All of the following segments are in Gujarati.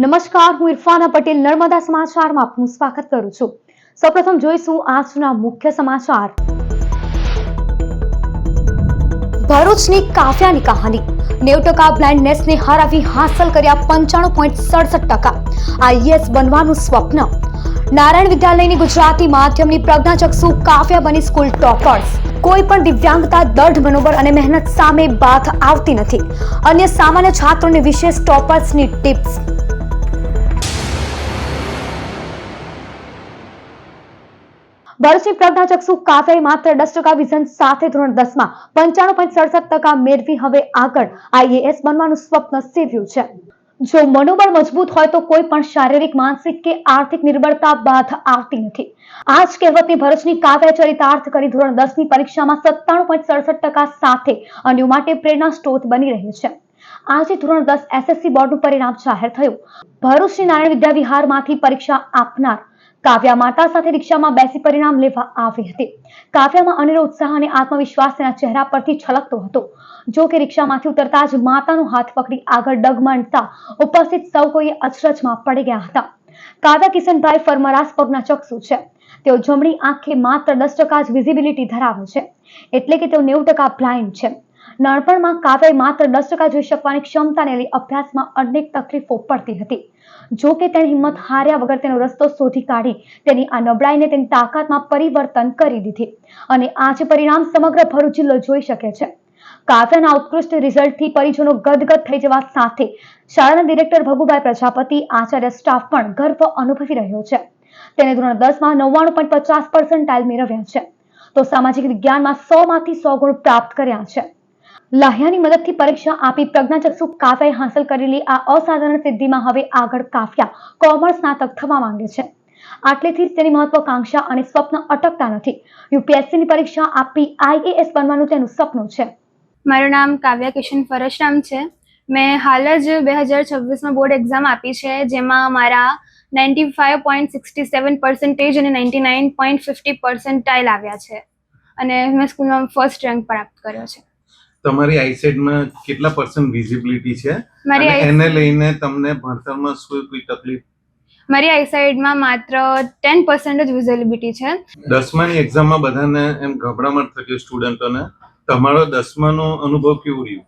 નમસ્કાર, હું ઇરફાના પટેલ નર્મદા સમાચારમાં આપનું સ્વાગત કરું છું। સૌપ્રથમ જોઈશું આજના મુખ્ય સમાચાર। ભરૂચની કાવ્યાની કહાની। 90% બ્લાઇન્ડનેસને હરાવી હાંસલ કર્યા 95.67%। આઈએએસ બનવાનું સ્વપ્ન। નારાયણ વિદ્યાલયની ગુજરાતી માધ્યમની પ્રજ્ઞાચક્ષુ કાવ્યા બની સ્કૂલ ટોપર્સ। કોઈ પણ દિવ્યાંગતા દઢ મનોબળ અને મહેનત સામે બાથ આવતી નથી। અન્ય સામાન્ય છાત્રોને વિશેષ ટોપર્સની ટિપ્સ। ભરૂચની પ્રજ્ઞાચક્ષુ કાવ્યાએ માત્ર 10% વિઝન સાથે ધોરણ 10 માં 95.67% મેળવી હવે આગળ આઈએએસ બનવાનું સ્વપ્ન સેવ્યું છે। જો મનોબળ મજબૂત હોય તો કોઈ પણ શારીરિક, માનસિક કે આર્થિક નિર્બળતા બાદ આવતી નથી। આ જ કહેવતની ભરૂચની કાવ્યાએ ચરિતાર્થ કરી ધોરણ 10 ની પરીક્ષામાં 97.67% સાથે અન્યો માટે પ્રેરણા સ્ત્રોત બની રહી છે। આજે ધોરણ 10 એસએસસી બોર્ડનું પરિણામ જાહેર થયું। ભરૂચની નારાયણ વિદ્યા વિહારમાંથી પરીક્ષા આપનાર કાવ્યા માતા સાથે રિક્ષામાં બેસી પરિણામ લેવા આવી હતી। કાવ્યામાં અનેરો ઉત્સાહ અને આત્મવિશ્વાસ તેના ચહેરા પરથી છલકતો હતો। જો કે રિક્ષામાંથી ઉતરતા જ માતાનો હાથ પકડી આગળ ડગમણતા ઉપસ્થિત સૌ કોઈ અચરજમાં પડી ગયા હતા। કાવ્યા કિશનભાઈ ફરમરાસ પ્રજ્ઞાચક્ષુ છે। તેઓ જમણી આંખે માત્ર 10% જ વિઝિબિલિટી ધરાવે છે, એટલે કે તેઓ 90% બ્લાઇન્ડ છે। નાનપણમાં કાવ્યાએ માત્ર 10% જોઈ શકવાની ક્ષમતાને લઈ અભ્યાસમાં અનેક તકલીફો પડતી હતી। જો કે તેણે હિંમત હાર્યા વગર તેનો રસ્તો શોધી કાઢી તેની આ નબળાઈને તેની તાકાતમાં પરિવર્તન કરી દીધી અને આજે પરિણામ સમગ્ર ભરૂચ જિલ્લો જોઈ શકે છે। કાવ્યાના ઉત્કૃષ્ટ રિઝલ્ટથી પરિજનો ગદગદ થઈ જવા સાથે શાળાના ડિરેક્ટર ભગુભાઈ પ્રજાપતિ, આચાર્ય સ્ટાફ પણ ગર્વ અનુભવી રહ્યો છે। તેને ધોરણ 10 માં 99.50% મેળવ્યા છે, તો સામાજિક વિજ્ઞાનમાં 100 માંથી 100 ગુણ પ્રાપ્ત કર્યા છે। લાહ્યાની મદદથી પરીક્ષા આપી પ્રજ્ઞાચક્ષુ કાવ્યાએ હાંસલ કરેલી આ અસાધારણ સિદ્ધિમાં હવે આગળ કાવ્યા કોમર્સ સ્નાતક થવા માંગે છે। આટલેથી જ તેની મહત્વાકાંક્ષા અને સ્વપ્ન અટકતા નથી। યુપીએસસીની પરીક્ષા આપી આઈએએસ બનવાનું તેનું સપનું છે। મારું નામ કાવ્યા કિશન ફરશરામ છે। મેં હાલ જ 2026માં બોર્ડ એક્ઝામ આપી છે, જેમાં મારા 95.67% અને 99.50% આવ્યા છે અને મેં સ્કૂલમાં ફર્સ્ટ રેન્ક પ્રાપ્ત કર્યો છે। તમારી આઈસાઇટમાં કેટલા % વિઝિબિલિટી છે મારી અને એને લઈને તમને ભણતરમાં કોઈ તકલીફ? મારી આઈસાઇટમાં માત્ર 10% જ વિઝિબિલિટી છે। 10માની એક્ઝામમાં બધાને એમ ગભરામણ થતી સ્ટુડન્ટોને, તમારો 10માનો અનુભવ કેવો રહ્યો?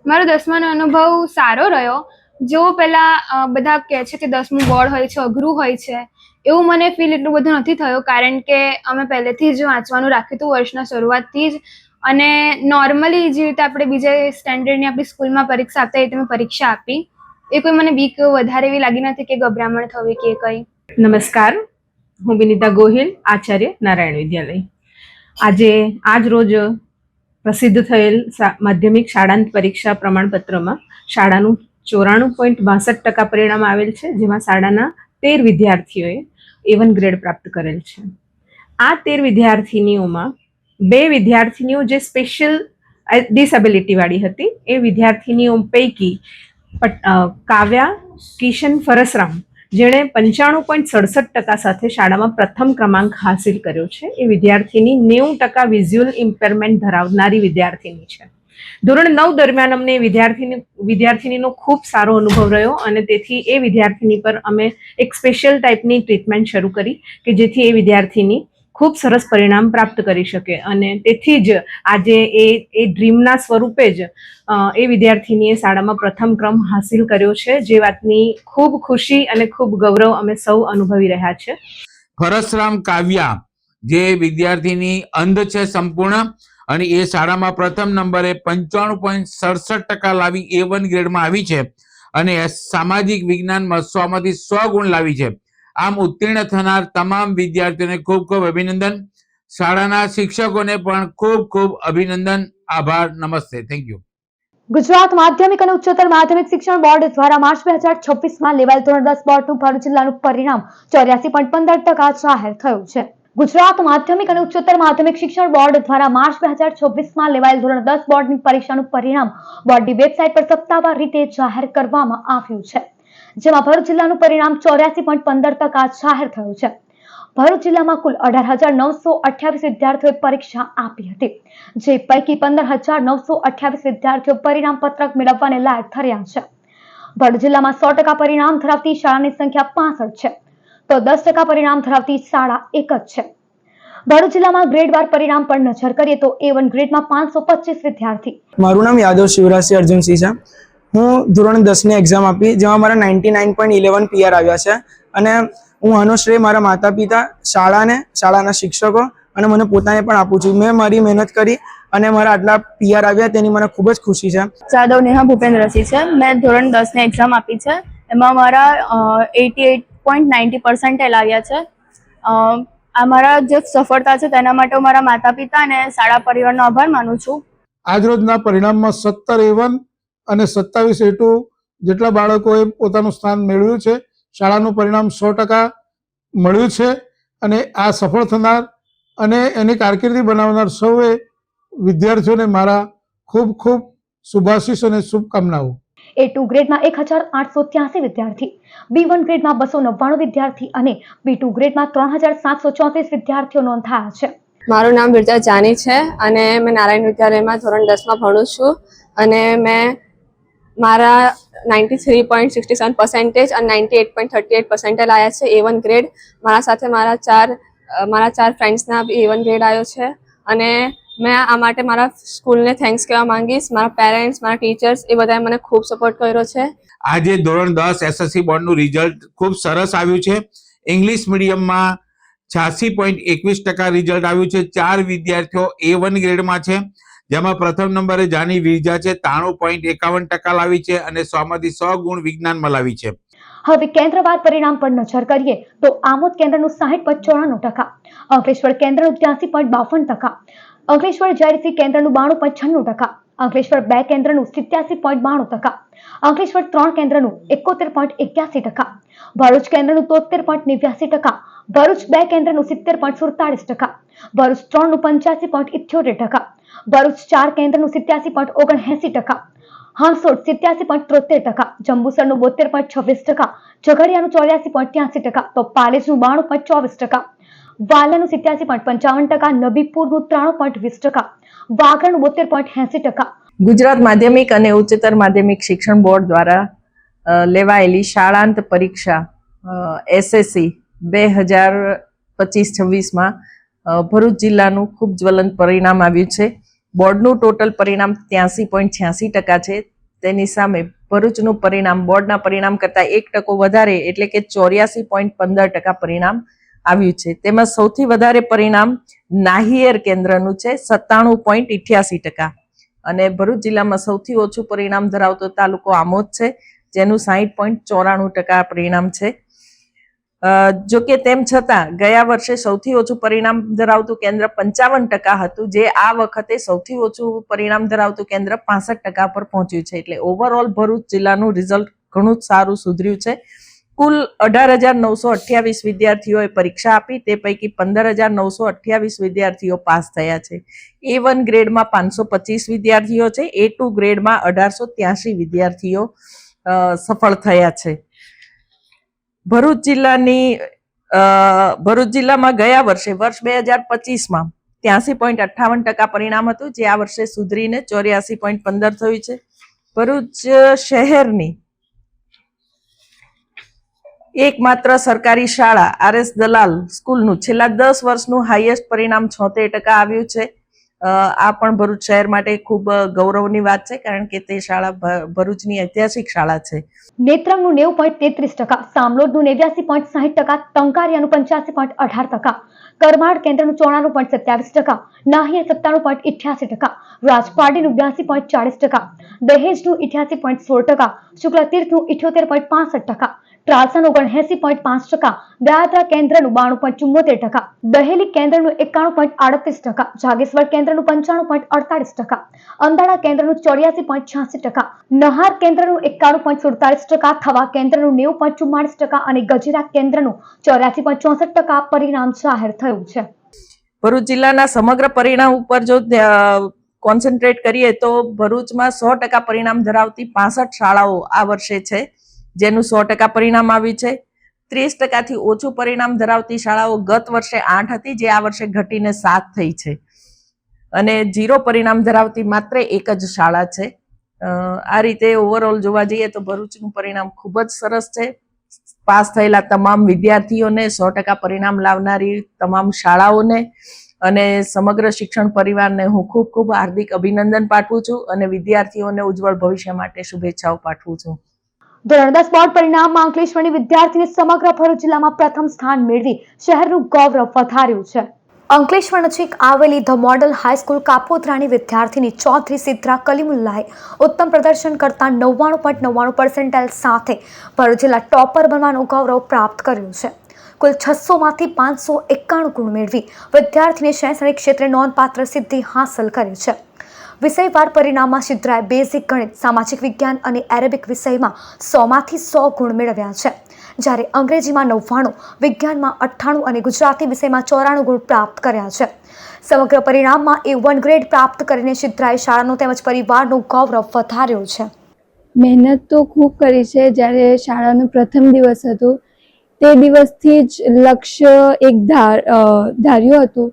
મારો 10માનો અનુભવ સારો રહ્યો। જો પહેલા બધા કહે છે કે 10મું બોર્ડ હોય છે, અઘરું હોય છે, એવું મને ફીલ એટલું બધું નથી થયું, કારણ કે અમે પહેલેથી જ વાંચવાનું રાખ્યું હતું વર્ષના શરૂઆતથી જ। અને નોર્મલી જે રીતે આપણે બીજા સ્ટેન્ડર્ડની આપણી સ્કૂલમાં પરીક્ષા આપતા એ મેં પરીક્ષા આપી। એ કોઈ મને બીક વધારે એવી લાગી નથી કે ગભરામણ થવી કે કંઈ। નમસ્કાર, હું વિનિતા ગોહિલ, આચાર્ય નારાયણ વિદ્યાલય। આજ રોજ પ્રસિદ્ધ થયેલ માધ્યમિક શાળાંત પરીક્ષા પ્રમાણપત્રમાં શાળાનું 94.62% પરિણામ આવેલ છે, જેમાં શાળાના 13 વિદ્યાર્થીઓએ A1 ગ્રેડ પ્રાપ્ત કરેલ છે। આ 13 વિદ્યાર્થીનીઓમાં 2 વિદ્યાર્થીનીઓ જે સ્પેશિયલ ડિસેબિલિટી વાળી હતી, એ વિદ્યાર્થીનીઓ પૈકી કાવ્યા કિશન ફરસરામ, જેણે 95.67% સાથે શાળામાં પ્રથમ ક્રમાંક હાસિલ કર્યો છે, એ વિદ્યાર્થીની 90% વિઝ્યુઅલ ઇમ્પેરમેન્ટ ધરાવનારી વિદ્યાર્થીની છે। ધોરણ 9 દરમિયાન અમને વિદ્યાર્થીનીનો ખૂબ સારો અનુભવ રહ્યો અને તેથી એ વિદ્યાર્થીની પર અમે એક સ્પેશિયલ ટાઈપની ટ્રીટમેન્ટ શરૂ કરી કે જેથી એ વિદ્યાર્થીની ખૂબ સરસ પરિણામ પ્રાપ્ત કરી શકે અને તેથી જ આજે એ ડ્રીમના સ્વરૂપે જ એ વિદ્યાર્થીનીએ શાળામાં પ્રથમ ક્રમ હાસિલ કર્યો છે, જે વાતની ખૂબ ખુશી અને ખૂબ ગૌરવ અમે સૌ અનુભવી રહ્યા છે। ફરસરામ કાવ્યા, જે વિદ્યાર્થીની અંધ છે સંપૂર્ણ, અને એ શાળામાં પ્રથમ નંબરે 95.67% લાવી A1 ગ્રેડમાં આવી છે અને સામાજિક વિજ્ઞાનમાં 100 માંથી 100 ગુણ લાવી છે। આમ ઉત્તીર્ણ થનાર તમામ વિદ્યાર્થીઓને ખૂબ ખૂબ અભિનંદન। શાળાના શિક્ષકોને પણ ખૂબ ખૂબ અભિનંદન, આભાર, નમસ્તે, થેન્ક યુ। ગુજરાત માધ્યમિક અને ઉચ્ચતર માધ્યમિક શિક્ષણ બોર્ડ દ્વારા માર્ચ 2026માં લેવાયેલ ધોરણ 10 બોર્ડનું ભરૂચ જિલ્લાનું પરિણામ 84.15% જાહેર થયું છે। ગુજરાત માધ્યમિક અને ઉચ્ચતર માધ્યમિક શિક્ષણ બોર્ડ દ્વારા માર્ચ 2026માં લેવાયેલ ધોરણ 10 બોર્ડની પરીક્ષાનું પરિણામ બોર્ડની વેબસાઇટ પર સત્તાવાર રીતે જાહેર કરવામાં આવ્યું છે, જેમાં ભરૂચ જિલ્લાનું પરિણામ 84.15% જાહેર થયું છે। ભરૂચ જિલ્લામાં કુલ 18,928 વિદ્યાર્થીઓએ પરીક્ષા આપી હતી, જે પૈકી 15,928 વિદ્યાર્થીઓ પરિણામ પત્રક મેળવવાને લાયક ઠર્યા છે। ભરૂચ જિલ્લામાં 100% પરિણામ ધરાવતી શાળાની સંખ્યા 65 છે, તો 10% પરિણામ ધરાવતી શાળા 1 જ છે. ભરૂચ જિલ્લામાં ગ્રેડ 12 પરિણામ પર નજર કરીએ તો A1 ગ્રેડમાં 525 વિદ્યાર્થી. મારું નામ યાદવ શિવરાજસિંહ અર્જુનસિંહ છે. હું ધોરણ 10ની એક્ઝામ આપી, જેમાં મારા 99.11 PR આવ્યા છે. અને હું આનો શ્રેય મારા માતા પિતા, શાળાને, શાળાના શિક્ષકો અને મને પોતાને પણ આપું છું. મેં મારી મહેનત કરી અને મારા આટલા PR આવ્યા તેની મને ખૂબ જ ખુશી છે. જાદવ નેહા ભૂપેન્દ્રસિંહ છે. મેં ધોરણ 10ની એક્ઝામ આપી છે. એમાં મારા 88.90% આવ્યા છે. આ મારા જે સફળતા છે તેના માટે હું મારા માતા પિતા અને શાળા પરિવારનો આભાર માનું છું. આજરોજના પરિણામમાં 17 A1 અને 27 A2 જેટલા બાળકોએ પોતાનું સ્થાન મેળવ્યું છે. શાળાનું પરિણામ 100% મળ્યું છે અને આ સફળ થનાર અને એની કારકિર્દી બનાવનાર સૌએ વિદ્યાર્થીઓને મારા ખૂબ ખૂબ શુભાશીષ અને શુભકામનાઓ. A2 ગ્રેડમાં 1883 વિદ્યાર્થી, B1 ગ્રેડમાં 299 વિદ્યાર્થી અને B2 ગ્રેડમાં 3734 વિદ્યાર્થીઓ નોંધાયા છે. મારું નામ બિરજા જાની છે અને મેં નારાયણ વિદ્યાલયમાં ધોરણ 10માં ભણું છું અને મેં મારા 93.67% અને 98.38% આવ્યા છે. A1 grade. મારા સાથે મારા ચાર ફ્રેન્ડ્સના A1 ગ્રેડ આવ્યો છે અને મેં આ માટે મારા સ્કૂલને થેન્ક્સ કહેવા માંગીશ. મારા પેરેન્ટ્સ, મારા ટીચર્સ એ બધાએ મને ખૂબ સપોર્ટ કર્યો છે. આજે ધોરણ 10 SSC બોર્ડનું રિઝલ્ટ ખૂબ સરસ આવ્યું છે. ઇંગ્લિશ મીડિયમમાં 86.21% રિઝલ્ટ આવ્યું છે. 4 વિદ્યાર્થીઓ A1 ગ્રેડમાં છે, જેમાં પ્રથમ નંબરે જાની વિરજા છે, 93.51% લાવી છે અને 100માંથી 100 ગુણ વિજ્ઞાનમાં લાવી છે. હવે કેન્દ્રવાર પરિણામ પર નજર કરીએ તો આમોદ કેન્દ્રનું 60.94%, અંકલેશ્વર કેન્દ્રનું 83.52%, અંકલેશ્વર JRC કેન્દ્રનું 92.96%, અંકલેશ્વર 2 કેન્દ્રનું 87.92%, અંકલેશ્વર 3 કેન્દ્રનું 71.81%, ભરૂચ કેન્દ્રનું 73.89%, ભરૂચ 2 કેન્દ્રનું 70.47%, ભરૂચ 3 નું 85.78%, ભરૂચ 4 કેન્દ્રનું 87.79%, હાંસોડ 87.73%, જંબુસરનું 72.26%, ઝઘડિયાનું 84.83%, તો પાલેજનું 92.24%, વાલાનું 87.55%, નબીપુરનું 93.20%, વાગરાનું 72.80%. ગુજરાત માધ્યમિક અને ઉચ્ચતર માધ્યમિક શિક્ષણ બોર્ડ દ્વારા લેવાયેલી શાળાંત પરીક્ષા SSC 2025-26માં ભરૂચ જિલ્લાનું ખૂબ જ્વલંત પરિણામ આવ્યું છે. બોર્ડનું ટોટલ પરિણામ 83.86% છે. તેની સામે ભરૂચનું પરિણામ બોર્ડના પરિણામ કરતાં 1% વધારે એટલે કે 84.15% પરિણામ આવ્યું છે. તેમાં સૌથી વધારે પરિણામ નાહિયેર કેન્દ્રનું છે, 97.88%, અને ભરૂચ જિલ્લામાં સૌથી ઓછું પરિણામ ધરાવતો તાલુકો આમોદ છે, જેનું 60.94% પરિણામ છે. જો કે તેમ છતાં ગયા વર્ષે સૌથી ઓછું પરિણામ ધરાવતું કેન્દ્ર 55% હતું, જે આ વખતે સૌથી ઓછું પરિણામ ધરાવતું કેન્દ્ર 65% પર પહોંચ્યું છે. એટલે ઓવરઓલ ભરૂચ જિલ્લાનું રિઝલ્ટ ઘણું જ સારું સુધર્યું છે. કુલ 18,928 વિદ્યાર્થીઓએ પરીક્ષા આપી, તે પૈકી 15,928 વિદ્યાર્થીઓ પાસ થયા છે. A1 ગ્રેડમાં 525 વિદ્યાર્થીઓ છે, A2 ગ્રેડમાં 1883 વિદ્યાર્થીઓ સફળ થયા છે. ભરૂચ જિલ્લામાં ગયા વર્ષે વર્ષ 2025માં 83.58% પરિણામ હતું, જે આ વર્ષે સુધરીને 84.15 થયું છે. ભરૂચ શહેરની એકમાત્ર સરકારી શાળા RS દલાલ સ્કૂલનું છેલ્લા 10 વર્ષનું હાઈએસ્ટ પરિણામ 76% આવ્યું છે. આ પણ ભરૂચ શહેર માટે ખૂબ ગૌરવની વાત છે, કારણ કે તે શાળા ભરૂચની ઐતિહાસિક શાળા છે. નેત્રંગનું 90.33%, સામલોદનું 89.60%, ટંકારિયાનું 85.18%, કરમાળ કેન્દ્રનું 94.27%, નાહિયેર 97.88%, રાજપારડીનું 82.40%, દહેજનું 88.16%, શુક્લતીર્થનું 78.65%, ત્રાલસાનું 79.5%, દયાત્રા કેન્દ્રનું 92.74%, દહેલી કેન્દ્રનું 91.38%, જાગેશ્વર કેન્દ્રનું 95.48%, અંદાડા કેન્દ્રનું 84.86%, નહાર કેન્દ્રનું 91.47%, થવા કેન્દ્રનું 90.44% અને ગજેરા કેન્દ્રનું 84.64% પરિણામ જાહેર થયું છે. ભરૂચ જિલ્લાના સમગ્ર પરિણામ ઉપર જો કોન્સન્ટ્રેટ કરીએ તો ભરૂચમાં 100% પરિણામ ધરાવતી 65 શાળાઓ આ વર્ષે છે, જેનું 100% પરિણામ આવ્યું છે. 30%થી ઓછું પરિણામ ધરાવતી શાળાઓ ગત વર્ષે 8 હતી, જે આ વર્ષે ઘટીને 7 થઈ છે, અને 0 પરિણામ ધરાવતી માત્ર એક જ શાળા છે. આ રીતે ઓવરઓલ જોવા જઈએ તો ભરૂચનું પરિણામ ખૂબ જ સરસ છે. પાસ થયેલા તમામ વિદ્યાર્થીઓને, 100% પરિણામ લાવનારી તમામ શાળાઓને અને સમગ્ર શિક્ષણ પરિવારને હું ખૂબ ખૂબ હાર્દિક અભિનંદન પાઠવું છું અને વિદ્યાર્થીઓને ઉજ્જવળ ભવિષ્ય માટે શુભેચ્છાઓ પાઠવું છું. ધોરણ 10 બોર્ડ પરિણામમાં અંકલેશ્વરની વિદ્યાર્થીને સમગ્ર ભરૂચ જિલ્લામાં પ્રથમ સ્થાન મેળવી શહેરનું ગૌરવ વધાર્યું છે. અંકલેશ્વર નજીક આવેલી ધ મોડલ હાઈસ્કૂલ કાપોદ્રાની વિદ્યાર્થીની ચૌધરી સિદ્રા કલીમુલ્લાએ ઉત્તમ પ્રદર્શન કરતા 99.99% સાથે ભરૂચ જિલ્લા ટોપર બનવાનું ગૌરવ પ્રાપ્ત કર્યું છે. કુલ 600માંથી 591 ગુણ મેળવી વિદ્યાર્થીને શૈક્ષણિક ક્ષેત્રે નોંધપાત્ર સિદ્ધિ હાંસલ કરી છે. વિષયવાર પરિણામમાં સિદ્રાએ બેઝિક ગણિત, સામાજિક વિજ્ઞાન અને એરેબિક વિષયમાં 100માંથી 100 ગુણ મેળવ્યા છે, જ્યારે અંગ્રેજીમાં 99, વિજ્ઞાનમાં 98 અને ગુજરાતી વિષયમાં 94 ગુણ પ્રાપ્ત કર્યા છે. સમગ્ર પરિણામમાં A1 ગ્રેડ પ્રાપ્ત કરીને સિદ્રાએ શાળાનું તેમજ પરિવારનું ગૌરવ વધાર્યું છે. મહેનત તો ખૂબ કરી છે. જ્યારે શાળાનો પ્રથમ દિવસ હતો તે દિવસથી જ લક્ષ્ય એક ધાર્યું હતું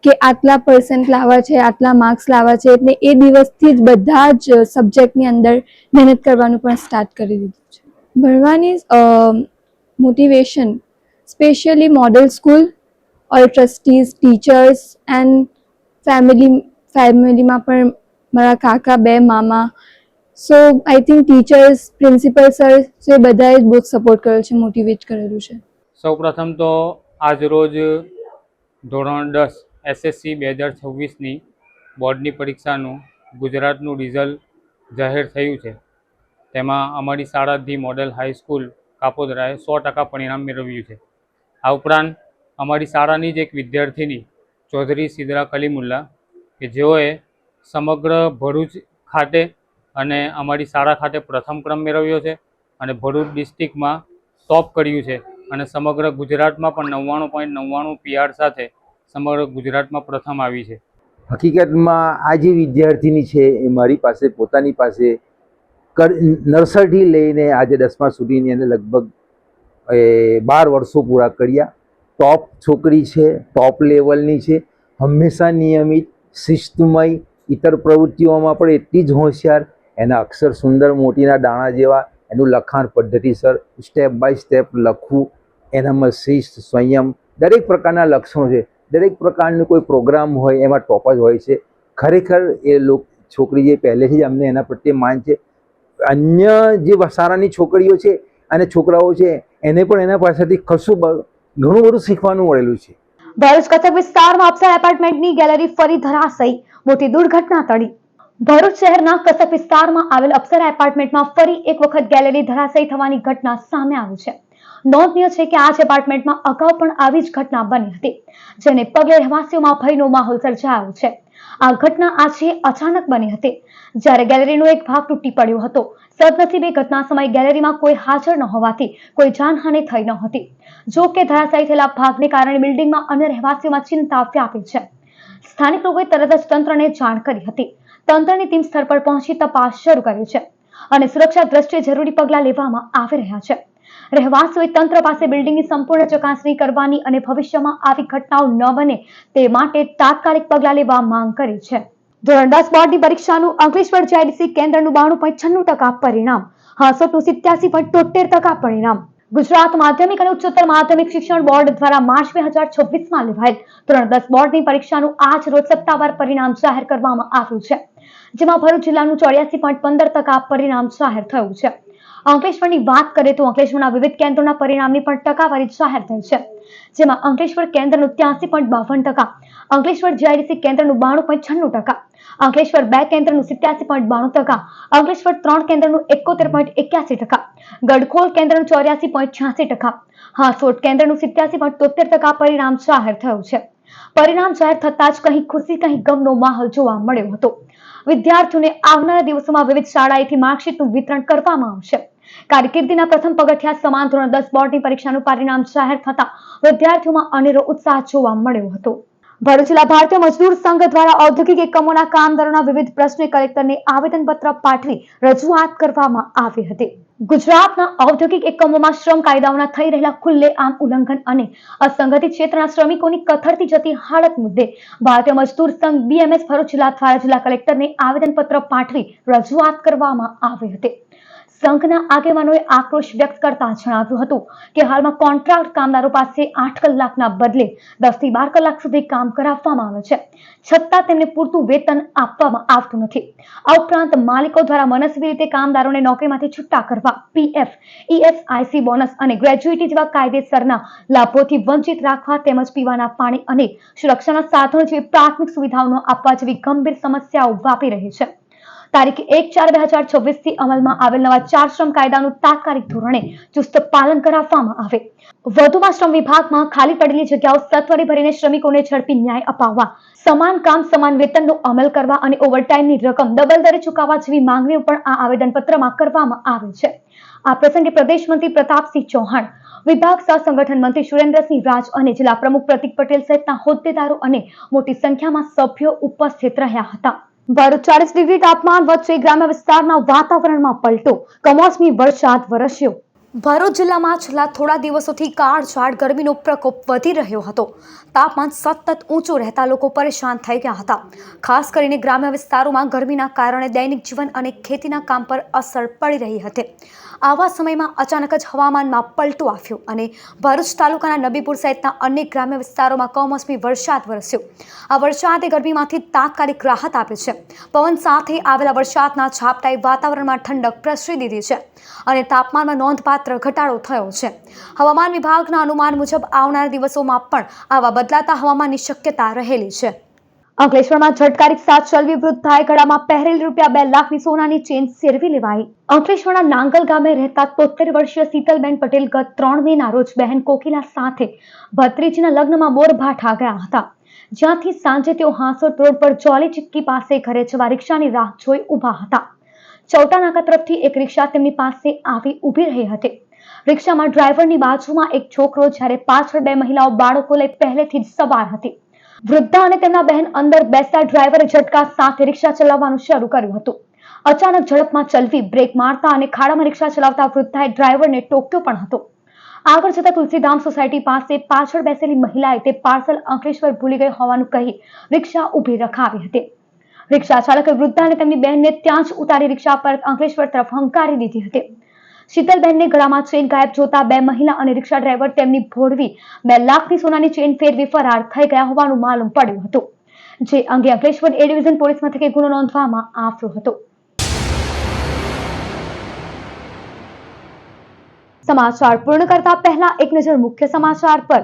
કે આટલા % લાવવા છે, આટલા માર્ક્સ લાવવા છે, એટલે એ દિવસથી જ બધા જ સબ્જેક્ટની અંદર મહેનત કરવાનું પણ સ્ટાર્ટ કરી દીધું છે. ભણવાની motivation specially model school, all trustees, teachers and ફેમિલીમાં પણ મારા કાકા, 2 મામા, so I think teachers, principal sir, એ બધાએ જ બહુ સપોર્ટ કર્યો છે, મોટિવેટ કરેલું છે. સૌપ્રથમ તો આજ રોજ ધોરણ 10 SSC 2026ની બોર્ડની પરીક્ષાનું ગુજરાતનું રિઝલ્ટ જાહેર થયું છે. તેમાં અમારી શાળા ધી મોડેલ હાઈસ્કૂલ કાપોદ્રાએ 100% પરિણામ મેળવ્યું છે. આ ઉપરાંત અમારી શાળાની જ એક વિદ્યાર્થીની ચૌધરી સિદ્રા કલીમુલ્લા કે જેઓએ સમગ્ર ભરૂચ ખાતે અને અમારી શાળા ખાતે પ્રથમ ક્રમ મેળવ્યો છે અને ભરૂચ ડિસ્ટ્રિક્ટમાં ટોપ કર્યું છે અને સમગ્ર ગુજરાતમાં પણ 99.99 PR સાથે સમગ્ર ગુજરાતમાં પ્રથમ આવી છે. હકીકતમાં આ જે વિદ્યાર્થીની છે એ મારી પાસે પોતાની પાસે નર્સરીથી લઈને આજે 10મા સુધીની એને લગભગ 12 વર્ષો પૂરા કર્યા. ટોપ છોકરી છે, ટોપ લેવલની છે, હંમેશા નિયમિત, શિસ્તમય, ઇતર પ્રવૃત્તિઓમાં પણ એટલી જ હોશિયાર. એના અક્ષર સુંદર, મોતીના દાણા જેવા, એનું લખાણ પદ્ધતિસર, સ્ટેપ બાય સ્ટેપ લખવું, એનામાં શિસ્ત, સંયમ, દરેક પ્રકારના લક્ષણો છે. દરેક પ્રકારનો કોઈ પ્રોગ્રામ હોય એમાં ટોપ જ હોય છે. ખરેખર એ છોકરી જે પહેલેથી જ અમને એના પ્રત્યે માન છે. અન્ય જે શાળાની છોકરીઓ છે અને છોકરાઓ છે એને પણ એના પાસેથી ઘણું બધું શીખવાનું મળેલું છે. ભરૂચ કથક વિસ્તારમાં અપ્સરા એપાર્ટમેન્ટની ગેલેરી ફરી ધરાશયી, મોટી દુર્ઘટના ટળી. ભરૂચ શહેરના કથક વિસ્તારમાં આવેલ અપ્સરા એપાર્ટમેન્ટમાં ફરી એક વખત ગેલેરી ધરાશયી થવાની ઘટના સામે આવી છે. નોંધનીય છે કે આ જ એપાર્ટમેન્ટમાં અગાઉ પણ આવી જ ઘટના બની હતી, જેને પગલે રહેવાસીઓમાં ભયનો માહોલ સર્જાયો છે. આ ઘટના આજે અચાનક બની હતી, જ્યારે ગેલેરીનો એક ભાગ તૂટી પડ્યો હતો. સદનસીબે ઘટના સમયે ગેલેરીમાં કોઈ હાજર ન હોવાથી કોઈ જાનહાનિ થઈ ન હતી. જો કે ધરાશાયી થયેલા ભાગને કારણે બિલ્ડિંગમાં અન્ય રહેવાસીઓમાં ચિંતા વ્યાપી છે. સ્થાનિક લોકોએ તરત જ તંત્રને જાણ કરી હતી. તંત્રની ટીમ સ્થળ પર પહોંચી તપાસ શરૂ કરી છે અને સુરક્ષા દ્રષ્ટિએ જરૂરી પગલાં લેવામાં આવી રહ્યા છે. રહેવાસીઓએ તંત્ર પાસે બિલ્ડિંગની સંપૂર્ણ ચકાસણી કરવાની અને ભવિષ્યમાં આવી ઘટનાઓ ન બને તે માટે તાત્કાલિક પગલાં લેવા માંગ કરી છે. ધોરણ 10 બોર્ડની પરીક્ષાનું અંકલેશ્વર JIDC કેન્દ્રનું 92.96% પરિણામ, હાંસોટનું 87.73% પરિણામ. ગુજરાત માધ્યમિક અને ઉચ્ચતર માધ્યમિક શિક્ષણ બોર્ડ દ્વારા માર્ચ 2026માં લેવાયેલ ધોરણ 10 બોર્ડની પરીક્ષાનું આજ રોજ સત્તાવાર પરિણામ જાહેર કરવામાં આવ્યું છે, જેમાં ભરૂચ જિલ્લાનું 84.15% પરિણામ જાહેર થયું છે. અંકલેશ્વરની વાત કરીએ તો અંકલેશ્વરના વિવિધ કેન્દ્રોના પરિણામની પણ ટકાવારી જાહેર થઈ છે, જેમાં અંકલેશ્વર કેન્દ્રનું 83.52%, અંકલેશ્વર JIDC કેન્દ્રનું 92.96%, અંકલેશ્વર 2 કેન્દ્રનું 87.92%, અંકલેશ્વર 3 કેન્દ્રનું 71.81%, ગડખોલ કેન્દ્રનું 84.86%, હાંસોટ કેન્દ્રનું 87.73% પરિણામ જાહેર થયું છે. પરિણામ જાહેર થતાં જ કંઈ ખુશી કંઈ ગમનો માહોલ જોવા મળ્યો હતો. વિદ્યાર્થીઓને આવનારા દિવસોમાં વિવિધ શાળાએથી માર્કશીટનું વિતરણ કરવામાં આવશે. કારકિર્દીના પ્રથમ પગથિયા સમાન ધોરણ 10 બોર્ડની પરીક્ષાનું પરિણામ જાહેર થતા વિદ્યાર્થીઓમાં અનેરો ઉત્સાહ જોવા મળ્યો હતો. ભરૂચ જિલ્લા ભારતીય મજદૂર સંઘ દ્વારા ઔદ્યોગિક એકમોના કામદારોના વિવિધ પ્રશ્ને કલેક્ટરને આવેદનપત્ર પાઠવી રજૂઆત કરવામાં આવી હતી. ગુજરાતના ઔદ્યોગિક એકમોમાં શ્રમ કાયદાઓના થઈ રહેલા ખુલ્લેઆમ ઉલ્લંઘન અને અસંગઠિત ક્ષેત્રના શ્રમિકોની કથળતી જતી હાલત મુદ્દે ભારતીય મજદૂર સંઘ BMS ભરૂચ જિલ્લા દ્વારા જિલ્લા કલેક્ટરને આવેદનપત્ર પાઠવી રજૂઆત કરવામાં આવી હતી. સંઘના આગેવાનોએ આક્રોશ વ્યક્ત કરતા જણાવ્યું હતું કે હાલમાં કોન્ટ્રાક્ટ કામદારો પાસે 8 કલાકના બદલે 10 થી 12 કલાક સુધી કામ કરાવવામાં આવે છે, છતાં તેમને પૂરતું વેતન આપવામાં આવતું નથી. આ ઉપરાંત માલિકો દ્વારા મનસ્વી રીતે કામદારોને નોકરીમાંથી છૂટા કરવા PF, ESIC બોનસ અને ગ્રેજ્યુઇટી જેવા કાયદેસરના લાભોથી વંચિત રાખવા તેમજ પીવાના પાણી અને સુરક્ષાના સાધનો જેવી પ્રાથમિક સુવિધાઓ ન આપવા જેવી ગંભીર સમસ્યાઓ વ્યાપી રહી છે. તારીખ 1/4/2026 થી અમલમાં આવેલ નવા 4 શ્રમ કાયદાનું તાત્કાલિક ધોરણે ચુસ્ત પાલન કરાવવામાં આવે. વધુમાં શ્રમ વિભાગમાં ખાલી પડેલી જગ્યાઓ સત્વરે ભરીને શ્રમિકોને ઝડપી ન્યાય અપાવવા, સમાન કામ સમાન વેતનનો અમલ કરવા અને ઓવરટાઈમની રકમ ડબલ દરે ચૂકવવા જેવી માંગણીઓ પણ આ આવેદનપત્રમાં કરવામાં આવી છે. આ પ્રસંગે પ્રદેશ મંત્રી પ્રતાપસિંહ ચૌહાણ, વિભાગ સહ સંગઠન મંત્રી સુરેન્દ્રસિંહ રાજ અને જિલ્લા પ્રમુખ પ્રતિક પટેલ સહિતના હોદ્દેદારો અને મોટી સંખ્યામાં સભ્યો ઉપસ્થિત રહ્યા હતા. ભરૂચ 40 ડિગ્રી તાપમાન વચ્ચે ગ્રામ્ય વિસ્તારના વાતાવરણમાં પલટો, કમોસમી વરસાદ વરસ્યો. ભરૂચ જિલ્લામાં છેલ્લા થોડા દિવસોથી કાળઝાળ ગરમીનો પ્રકોપ વધી રહ્યો હતો. તાપમાન સતત ઊંચું રહેતા લોકો પરેશાન થઈ ગયા હતા. ખાસ કરીને ગ્રામ્ય વિસ્તારોમાં ગરમીના કારણે દૈનિક જીવન અને ખેતીના કામ પર અસર પડી રહી હતી. આવા સમયમાં અચાનક જ હવામાનમાં પલટો આવ્યો અને ભરૂચ તાલુકાના નબીપુર સહિતના અનેક ગ્રામ્ય વિસ્તારોમાં કમોસમી વરસાદ વરસ્યો. આ વરસાદે ગરમીમાંથી તાત્કાલિક રાહત આપી છે. પવન સાથે આવેલા વરસાદના ઝાપટાએ વાતાવરણમાં ઠંડક પ્રસરી દીધી છે અને તાપમાનમાં નોંધપાત્ર ઘટાડો થયો છે. હવામાન વિભાગના અનુમાન મુજબ આવનારા દિવસોમાં પણ આવા બદલાતા હવામાનની શક્યતા રહેલી છે. અંકલેશ્વરમાં ઝટકારી સાથ ચલવી વૃદ્ધાએ ગળામાં પહેરેલી ₹2 લાખની સોનાની ચેન સેરવી લેવાઈ. અંકલેશ્વરના નાંગલ ગામે રહેતા 73 વર્ષીય શીતલબેન પટેલ ગત 3 મેના રોજ બહેન કોકિલા સાથે ભત્રીજીના લગ્નમાં મોરભાઠા ગયા હતા, જ્યાંથી સાંજે તેઓ હાંસોટ રોડ પર જોલી ચિક્કી પાસે ઘરે જવા રિક્ષાની રાહ જોઈ ઊભા હતા. ચૌટા નાકા તરફથી એક રિક્ષા તેમની પાસે આવી ઊભી રહી હતી. રિક્ષામાં ડ્રાઈવરની બાજુમાં એક છોકરો, જ્યારે પાછળ 2 મહિલાઓ બાળકો લઈ પહેલેથી જ સવાર હતી. વૃદ્ધા અને તેમના બહેન અંદર બેસતા ડ્રાઈવરે ઝટકા સાથે રિક્ષા ચલાવવાનું શરૂ કર્યું હતું. અચાનક ઝડપમાં ચલવી બ્રેક મારતા અને ખાડામાં રિક્ષા ચલાવતા વૃદ્ધાએ ડ્રાઈવરને ટોક્યો પણ હતો. આગળ જતા તુલસીધામ સોસાયટી પાસે પાછળ બેસેલી મહિલાએ તે પાર્સલ અંકલેશ્વર ભૂલી ગઈ હોવાનું કહી રિક્ષા ઊભી રખાવી હતી. રિક્ષા ચાલકે વૃદ્ધા અને તેમની બહેનને ત્યાં જ ઉતારી રિક્ષા પરત અંકલેશ્વર તરફ હંકારી દીધી હતી. શીતલબેનને ગળામાં ચેન ગાયબ જોતા 2 મહિલા અને રિક્ષા ડ્રાઈવર તેમની ભોળવી 2 લાખની સોનાની ચેન ફેરવી ફરાર થઈ ગયા હોવાનું માલુમ પડ્યું હતું, જે અંગે અંકલેશ્વર A ડિવિઝન પોલીસ મથકે ગુનો નોંધવામાં આવ્યો હતો. સમાચાર પૂર્ણ કરતા પહેલા એક નજર મુખ્ય સમાચાર પર.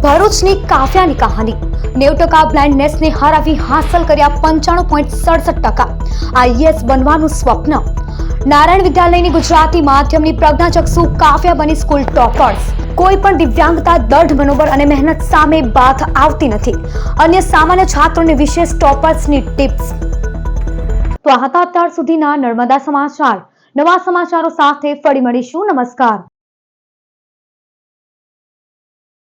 ભરૂચની કાફિયાની કહાની. 90% બ્લાઇન્ડનેસને હરાવી હાંસલ કર્યા 95.67%. IAS બનવાનું સ્વપ્ન. નારાયણ વિદ્યાલયની ગુજરાતી માધ્યમની પ્રજ્ઞાચક્ષુ કાફિયા બની સ્કૂલ ટોપર્સ. કોઈ પણ દિવ્યાંગતા, દઢ મનોબળ અને મહેનત સામે બાથ આવતી નથી. અન્ય સામાન્ય છાત્રોને વિશેષ ટોપર્સની ટિપ્સ. તો આ હતા અત્યાર સુધીના નર્મદા સમાચાર. નવા સમાચારો સાથે ફરી મળીશું. નમસ્કાર.